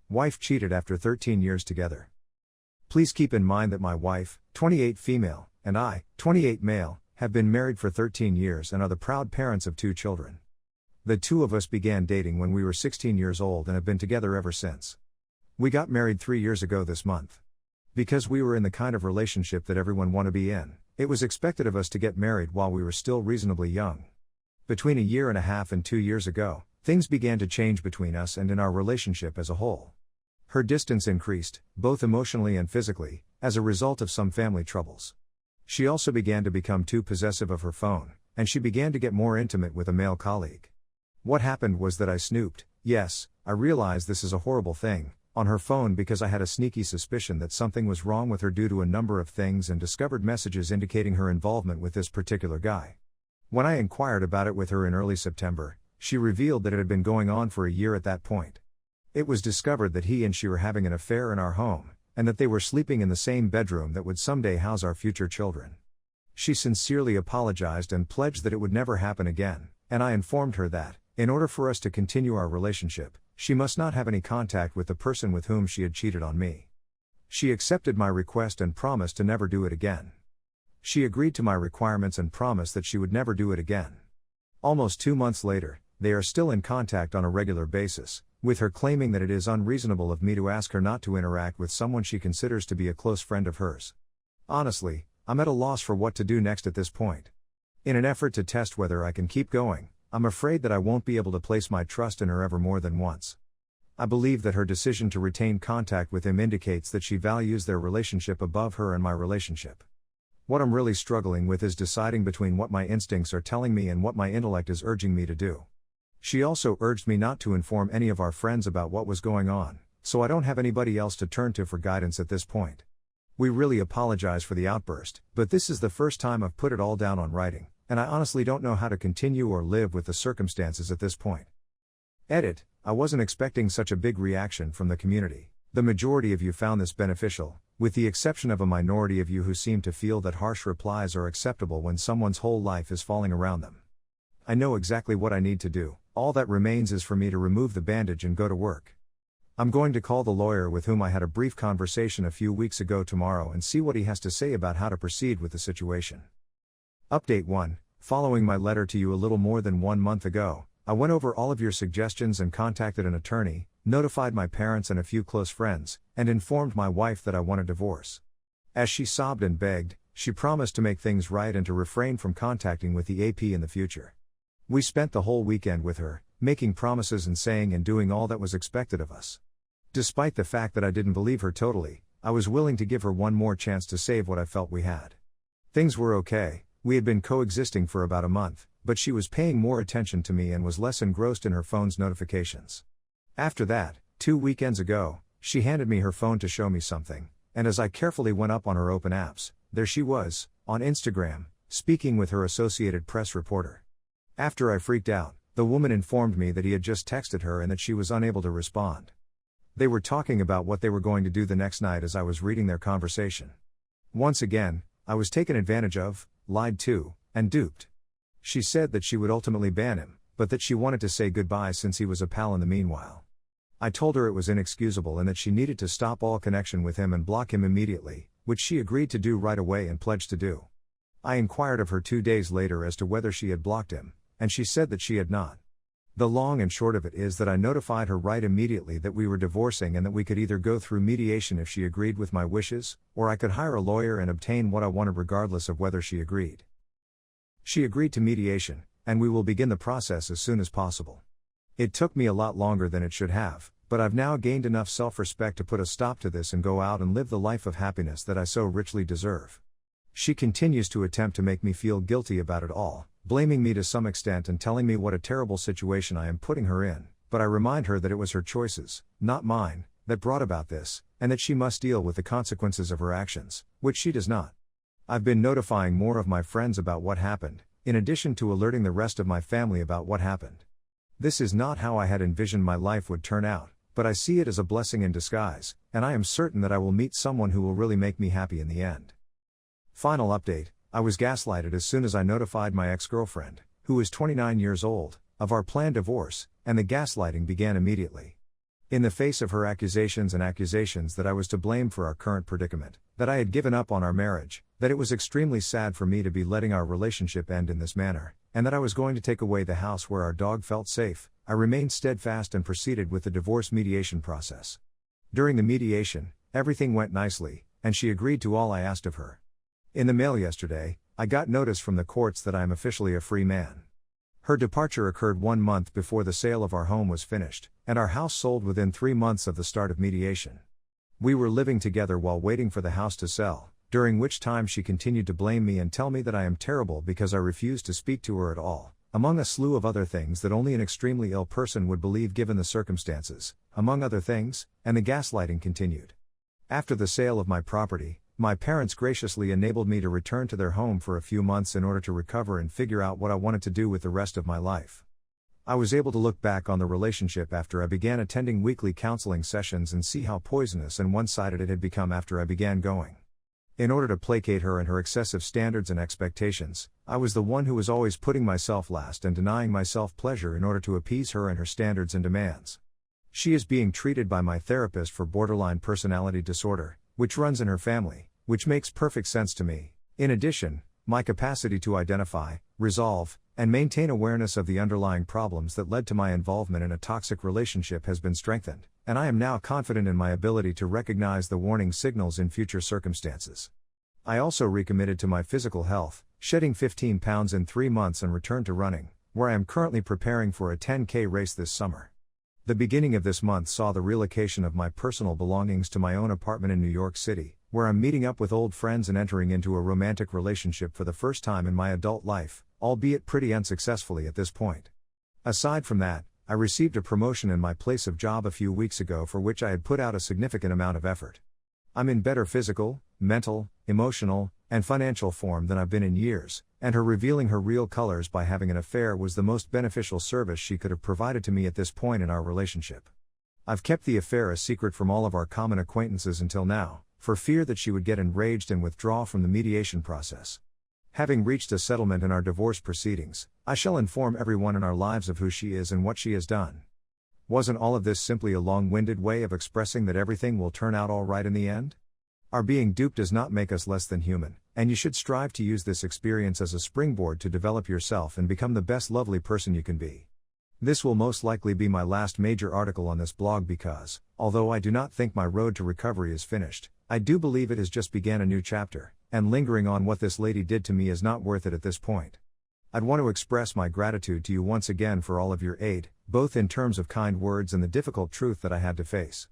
wife cheated after 13 years together. Please keep in mind that my wife, 28 female, and I, 28 male, have been married for 13 years and are the proud parents of 2 children. The two of us began dating when we were 16 years old and have been together ever since. We got married 3 years ago this month. Because we were in the kind of relationship that everyone wanted to be in, it was expected of us to get married while we were still reasonably young. Between a year and a half and 2 years ago, things began to change between us and in our relationship as a whole. Her distance increased, both emotionally and physically, as a result of some family troubles. She also began to become too possessive of her phone, and she began to get more intimate with a male colleague. What happened was that I snooped, yes, I realized this is a horrible thing, on her phone because I had a sneaky suspicion that something was wrong with her due to a number of things and discovered messages indicating her involvement with this particular guy. When I inquired about it with her in early September, she revealed that it had been going on for a year at that point. It was discovered that he and she were having an affair in our home, and that they were sleeping in the same bedroom that would someday house our future children. She sincerely apologized and pledged that it would never happen again, and I informed her that, in order for us to continue our relationship, she must not have any contact with the person with whom she had cheated on me. She accepted my request and promised to never do it again. She agreed to my requirements and promised that she would never do it again. Almost 2 months later, they are still in contact on a regular basis, with her claiming that it is unreasonable of me to ask her not to interact with someone she considers to be a close friend of hers. Honestly, I'm at a loss for what to do next at this point. In an effort to test whether I can keep going, I'm afraid that I won't be able to place my trust in her ever more than once. I believe that her decision to retain contact with him indicates that she values their relationship above her and my relationship. What I'm really struggling with is deciding between what my instincts are telling me and what my intellect is urging me to do. She also urged me not to inform any of our friends about what was going on, so I don't have anybody else to turn to for guidance at this point. We really apologize for the outburst, but this is the first time I've put it all down on writing, and I honestly don't know how to continue or live with the circumstances at this point. Edit: I wasn't expecting such a big reaction from the community. The majority of you found this beneficial, with the exception of a minority of you who seem to feel that harsh replies are acceptable when someone's whole life is falling around them. I know exactly what I need to do, all that remains is for me to remove the bandage and go to work. I'm going to call the lawyer with whom I had a brief conversation a few weeks ago tomorrow and see what he has to say about how to proceed with the situation. Update 1. Following my letter to you a little more than 1 month ago, I went over all of your suggestions and contacted an attorney, notified my parents and a few close friends, and informed my wife that I want a divorce. As she sobbed and begged, she promised to make things right and to refrain from contacting with the AP in the future. We spent the whole weekend with her, making promises and saying and doing all that was expected of us. Despite the fact that I didn't believe her totally, I was willing to give her one more chance to save what I felt we had. Things were okay. We had been coexisting for about a month, but she was paying more attention to me and was less engrossed in her phone's notifications. After that, 2 weekends ago, she handed me her phone to show me something, and as I carefully went up on her open apps, there she was, on Instagram, speaking with her Associated Press reporter. After I freaked out, the woman informed me that he had just texted her and that she was unable to respond. They were talking about what they were going to do the next night as I was reading their conversation. Once again, I was taken advantage of, lied to, and duped. She said that she would ultimately ban him, but that she wanted to say goodbye since he was a pal in the meanwhile. I told her it was inexcusable and that she needed to stop all connection with him and block him immediately, which she agreed to do right away and pledged to do. I inquired of her 2 days later as to whether she had blocked him, and she said that she had not. The long and short of it is that I notified her right immediately that we were divorcing and that we could either go through mediation if she agreed with my wishes, or I could hire a lawyer and obtain what I wanted regardless of whether she agreed. She agreed to mediation, and we will begin the process as soon as possible. It took me a lot longer than it should have, but I've now gained enough self-respect to put a stop to this and go out and live the life of happiness that I so richly deserve. She continues to attempt to make me feel guilty about it all, blaming me to some extent and telling me what a terrible situation I am putting her in, but I remind her that it was her choices, not mine, that brought about this, and that she must deal with the consequences of her actions, which she does not. I've been notifying more of my friends about what happened, in addition to alerting the rest of my family about what happened. This is not how I had envisioned my life would turn out, but I see it as a blessing in disguise, and I am certain that I will meet someone who will really make me happy in the end. Final update: I was gaslighted as soon as I notified my ex-girlfriend, who is 29 years old, of our planned divorce, and the gaslighting began immediately. In the face of her accusations that I was to blame for our current predicament, that I had given up on our marriage, that it was extremely sad for me to be letting our relationship end in this manner, and that I was going to take away the house where our dog felt safe, I remained steadfast and proceeded with the divorce mediation process. During the mediation, everything went nicely, and she agreed to all I asked of her. In the mail yesterday, I got notice from the courts that I am officially a free man. Her departure occurred 1 month before the sale of our home was finished, and our house sold within 3 months of the start of mediation. We were living together while waiting for the house to sell, during which time she continued to blame me and tell me that I am terrible because I refused to speak to her at all, among a slew of other things that only an extremely ill person would believe given the circumstances, among other things, and the gaslighting continued. After the sale of my property, my parents graciously enabled me to return to their home for a few months in order to recover and figure out what I wanted to do with the rest of my life. I was able to look back on the relationship after I began attending weekly counseling sessions and see how poisonous and one-sided it had become after I began going. In order to placate her and her excessive standards and expectations, I was the one who was always putting myself last and denying myself pleasure in order to appease her and her standards and demands. She is being treated by my therapist for borderline personality disorder, which runs in her family, which makes perfect sense to me. In addition, my capacity to identify, resolve, and maintain awareness of the underlying problems that led to my involvement in a toxic relationship has been strengthened, and I am now confident in my ability to recognize the warning signals in future circumstances. I also recommitted to my physical health, shedding 15 pounds in 3 months and returned to running, where I am currently preparing for a 10K race this summer. The beginning of this month saw the relocation of my personal belongings to my own apartment in New York City, where I'm meeting up with old friends and entering into a romantic relationship for the first time in my adult life, albeit pretty unsuccessfully at this point. Aside from that, I received a promotion in my place of job a few weeks ago for which I had put out a significant amount of effort. I'm in better physical, mental, emotional, and financial form than I've been in years, and her revealing her real colors by having an affair was the most beneficial service she could have provided to me at this point in our relationship. I've kept the affair a secret from all of our common acquaintances until now, for fear that she would get enraged and withdraw from the mediation process. Having reached a settlement in our divorce proceedings, I shall inform everyone in our lives of who she is and what she has done. Wasn't all of this simply a long-winded way of expressing that everything will turn out all right in the end? Our being duped does not make us less than human, and you should strive to use this experience as a springboard to develop yourself and become the best lovely person you can be. This will most likely be my last major article on this blog because, although I do not think my road to recovery is finished, I do believe it has just began a new chapter, and lingering on what this lady did to me is not worth it at this point. I'd want to express my gratitude to you once again for all of your aid, both in terms of kind words and the difficult truth that I had to face.